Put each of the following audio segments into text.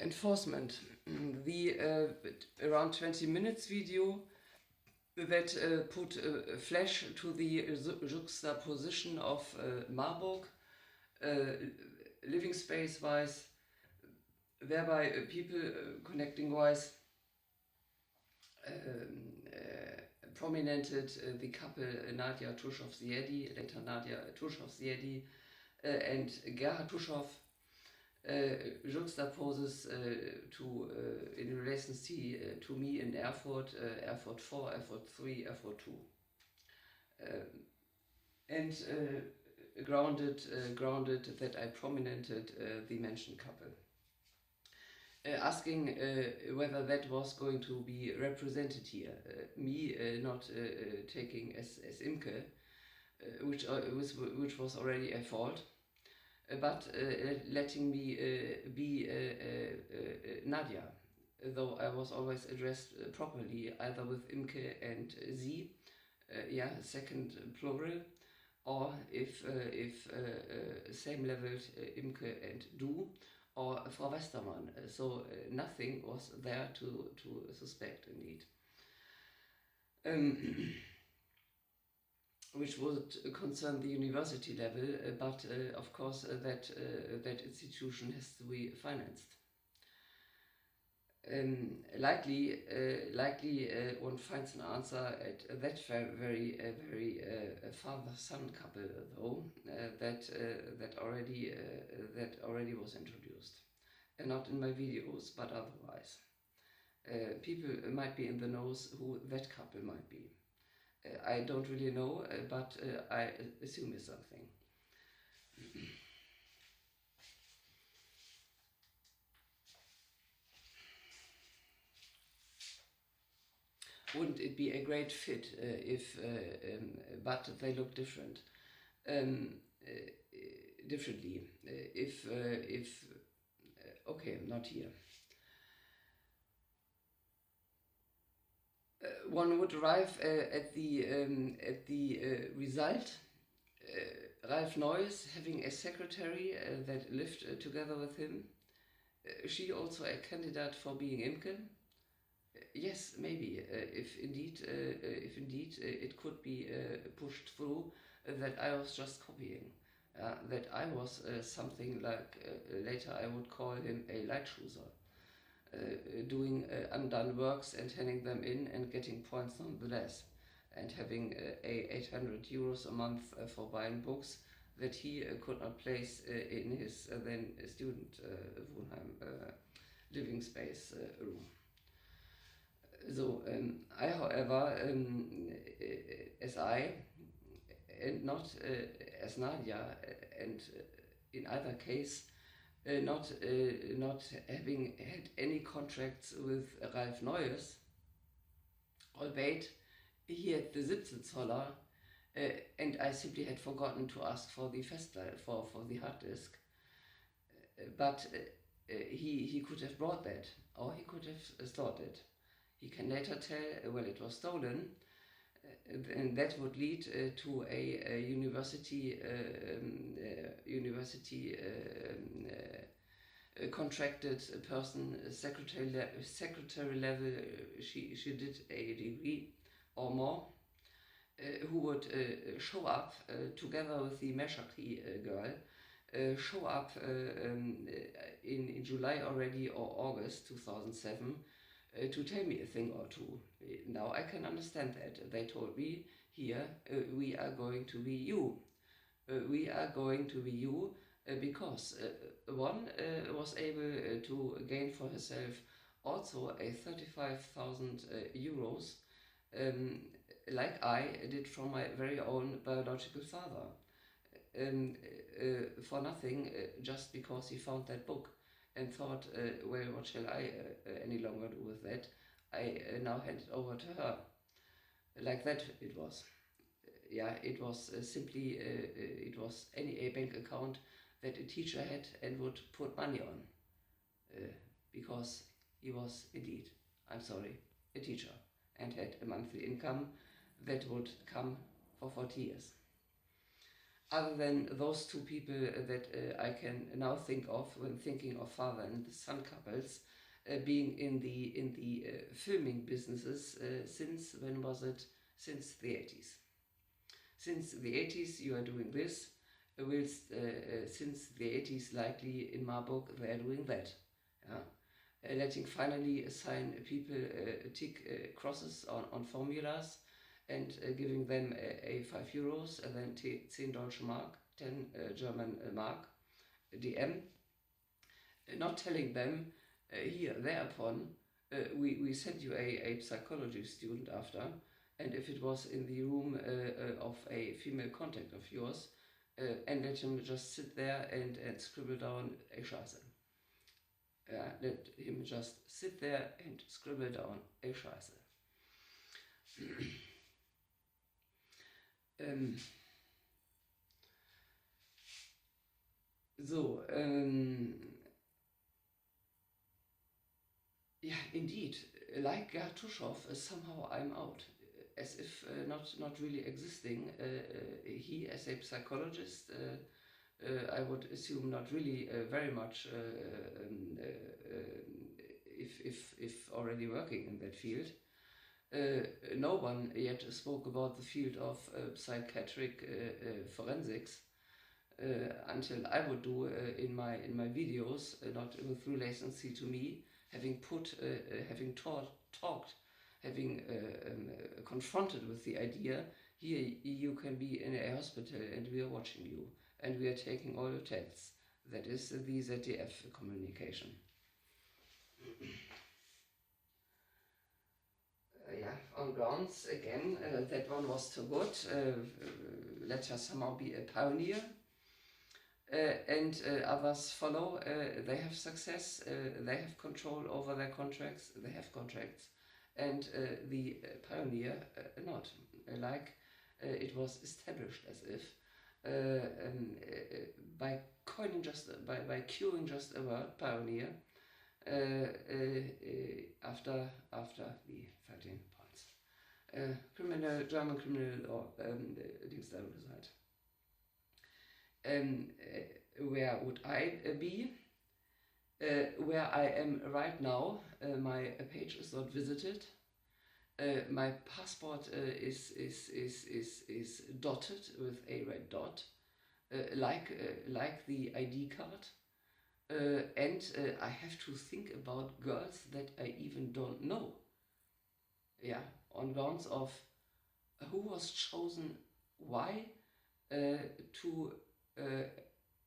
enforcement. The around 20 minutes video that put flesh to the juxtaposition of Marburg, living space-wise, thereby people connecting-wise, prominented the couple Nadia Tushov-Ziedi, later Nadia Tushov-Ziedi, and Gerhard Tuschow, juxtaposes in relation to me in Erfurt, Erfurt 4, Erfurt 3, Erfurt 2. And grounded that I prominented the mentioned couple. Asking whether that was going to be represented here. Me not taking as Imke, which was already a fault, but letting me be Nadia, though I was always addressed properly, either with Imke and Sie, second plural, or if same leveled Imke and Du, or Frau Westermann. So nothing was there to suspect, indeed. Which would concern the university level, but of course that institution has to be financed. Likely one finds an answer at that very father-son couple, though that already was introduced, and not in my videos, but otherwise. People might be in the knows who that couple might be. I don't really know, but I assume it's something. Wouldn't it be a great fit but they look different, differently. Okay, not here. One would arrive at the result. Ralph Neuss having a secretary that lived together with him. She also a candidate for being Imke. Yes, maybe, if indeed it could be pushed through that I was just copying, that I was something like, later I would call him a Leitschusser, doing undone works and handing them in and getting points nonetheless, and having €800 a month for buying books that he could not place in his then student Wohnheim living space room. So I, however, as I, and not as Nadia, and in either case, not having had any contracts with Ralph Neuss, albeit he had the Siebzehnzoller, and I simply had forgotten to ask for the Festplatte, for the hard disk. But he could have brought that, or he could have stored it. He can later tell, well, it was stolen, and that would lead to a university contracted person, secretary level. She did a degree or more, who would show up together with the Meshaki girl, show up in July already, or August 2007, to tell me a thing or two. Now I can understand that. They told me, here, we are going to be you. We are going to be you because one was able to gain for herself also a 35,000 euros, like I did from my very own biological father, for nothing, just because he found that book and thought, well, what shall I any longer do with that? I now hand it over to her. Like that it was. It was simply, it was a bank account that a teacher had and would put money on. Because he was indeed, I'm sorry, a teacher, and had a monthly income that would come for 40 years. other than those two people that I can now think of when thinking of father and son couples, being in the filming businesses since when was it? Since the 80s. Since the 80s you are doing this, whilst since the 80s likely in Marburg they are doing that. Yeah? Letting finally assign people tick crosses on formulas and giving them a 5 euros and then 10 Deutsche Mark, 10 German Mark, DM, not telling them here, thereupon, we sent you a psychology student after, and if it was in the room of a female contact of yours, and let him just sit there and scribble down a Scheiße. Let him just sit there and scribble down a Scheiße. Yeah, indeed, like Gartushov, somehow I'm out, as if not really existing. He, as a psychologist, I would assume not really very much, if already working in that field. No one yet spoke about the field of psychiatric forensics until I would do in my videos, not with recency to me, having talked, having confronted with the idea, here you can be in a hospital and we are watching you and we are taking all your tests. That is the ZDF communication. Yeah, on grounds again, that one was too good. Let us somehow be a pioneer. And others follow. They have success, they have control over their contracts, they have contracts, and the pioneer not. Like it was established as if by coining by cueing just a word, pioneer, after the 13 points. German criminal or Dienstleistungsgesellschaft. Where would I be? Where I am right now, my page is not visited. My passport is dotted with a red dot, like the ID card. And I have to think about girls that I even don't know. Yeah, on grounds of who was chosen, why, to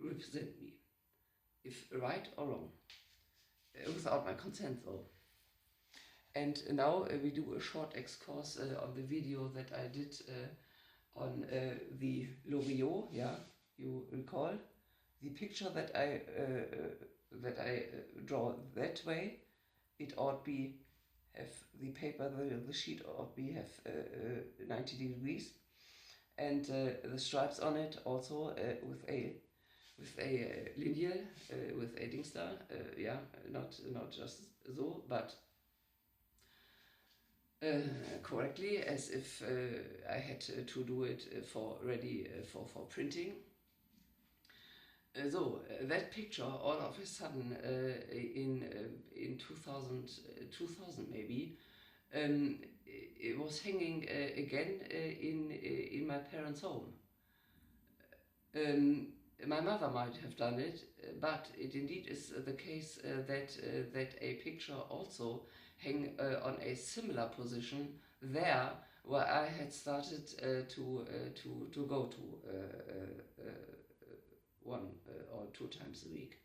represent me, if right or wrong, without my consent though. And now we do a short excursus on the video that I did on the Loriot. Yeah, you recall the picture that I draw that way. It ought be have the paper, the sheet ought be have 90 degrees, and the stripes on it also with a lineal, with a Dingsda, yeah, not just so, but correctly, as if I had to do it for printing. So that picture all of a sudden in 2000 maybe, it was hanging again in my parents' home. My mother might have done it, but it indeed is the case that a picture also hang on a similar position there where I had started to go to 1 or 2 times a week,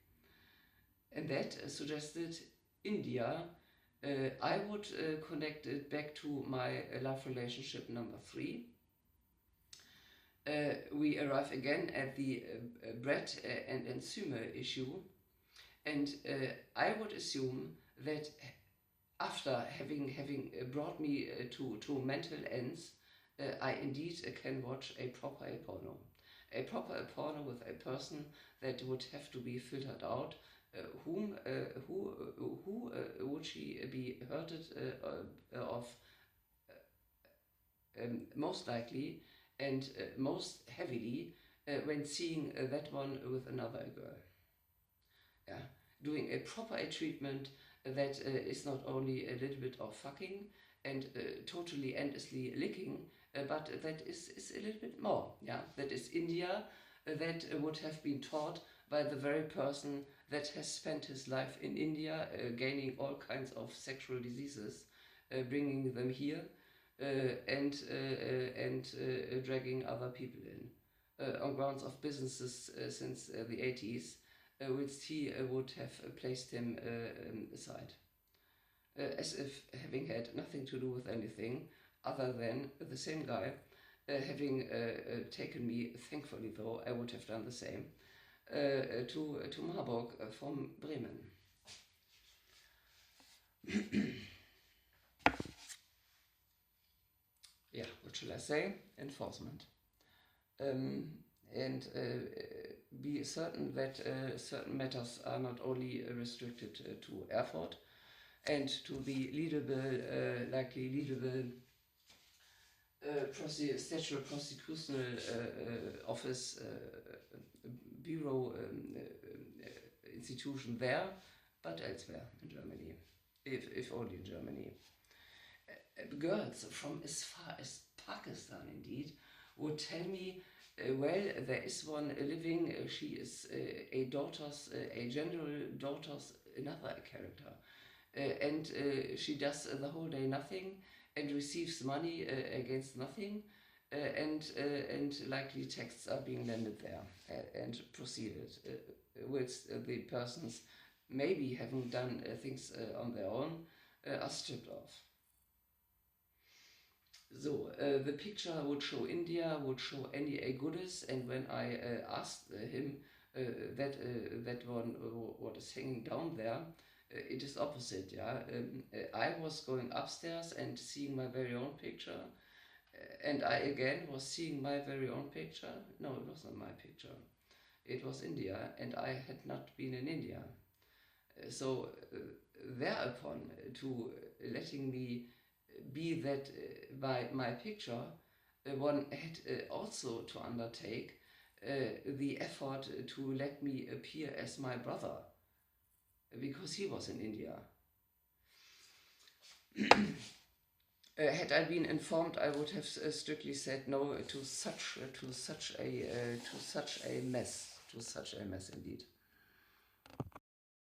and that suggested India. I would connect it back to my love relationship number 3. We arrive again at the bread and enzyme issue, and I would assume that after having brought me to mental ends, I indeed can watch a proper porno. A proper porno with a person that would have to be filtered out. Who would she be hurted of most likely and most heavily when seeing that one with another girl. Yeah, doing a proper treatment that is not only a little bit of fucking and totally endlessly licking, but that is a little bit more. Yeah, that is India, that would have been taught by the very person that has spent his life in India, gaining all kinds of sexual diseases, bringing them here, and dragging other people in on grounds of businesses since the 80s, which he would have placed him aside, as if having had nothing to do with anything other than the same guy having taken me, thankfully though, I would have done the same, to Marburg from Bremen. Yeah, what shall I say? Enforcement. And be certain that certain matters are not only restricted to Erfurt and to the likely leadable statutory prosecutional office bureau institution there, but elsewhere in Germany, if only in Germany. Girls from as far as Pakistan, indeed, would tell me, well, there is one living, she is a general daughter's another character, and she does the whole day nothing and receives money against nothing, and likely texts are being landed there and proceeded, whilst the persons maybe having done things on their own are stripped off. So, the picture would show India, would show N.E.A. Goodis, and when I asked him that one, what is hanging down there, it is opposite, yeah. I was going upstairs and seeing my very own picture, and I again was seeing my very own picture. No, it was not my picture. It was India, and I had not been in India. So, thereupon, to letting me be that by my picture, one had also to undertake the effort to let me appear as my brother, because he was in India. Had I been informed, I would have strictly said no to such a mess indeed.